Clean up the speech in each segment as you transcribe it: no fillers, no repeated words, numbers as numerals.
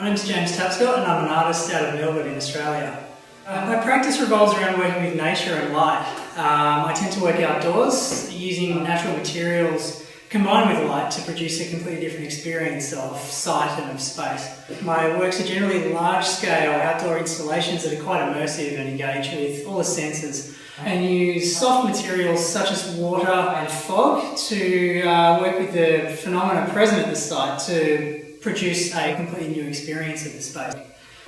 My name's James Tapscott and I'm an artist out of Melbourne in Australia. My practice revolves around working with nature and light. I tend to work outdoors using natural materials combined with light to produce a completely different experience of sight and of space. My works are generally large-scale outdoor installations that are quite immersive and engage with all the senses, and use soft materials such as water and fog to work with the phenomena present at the site to produce a completely new experience of the space.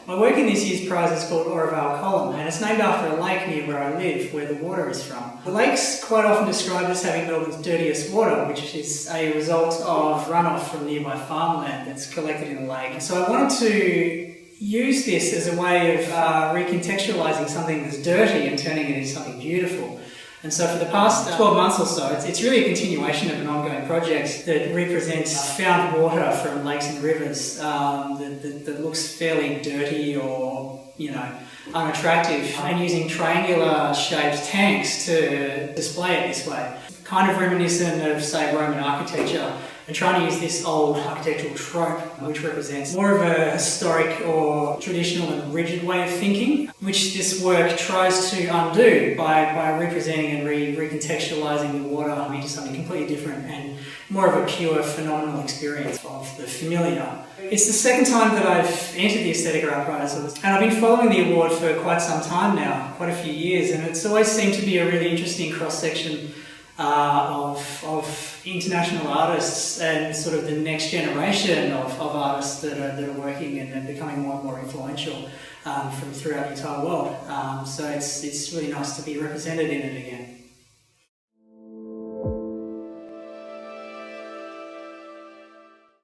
My work in this year's prize is called Orovale Column, and it's named after a lake near where I live, where the water is from. The lake's quite often described as having Melbourne's dirtiest water, which is a result of runoff from nearby farmland that's collected in the lake. So I wanted to use this as a way of recontextualising something that's dirty and turning it into something beautiful. And so for the past 12 months or so, it's really a continuation of an ongoing project that represents found water from lakes and rivers that looks fairly dirty or, unattractive, and using triangular shaped tanks to display it this way. Kind of reminiscent of, say, Roman architecture, and trying to use this old architectural trope which represents more of a historic or traditional and rigid way of thinking, which this work tries to undo by representing and recontextualising the water into something completely different and more of a pure phenomenal experience of the familiar. It's the second time that I've entered the Aesthetica Art Prize, and I've been following the award for quite some time now, quite a few years, and it's always seemed to be a really interesting cross-section of international artists and sort of the next generation of artists that are working and becoming more and more influential from throughout the entire world. So it's really nice to be represented in it again.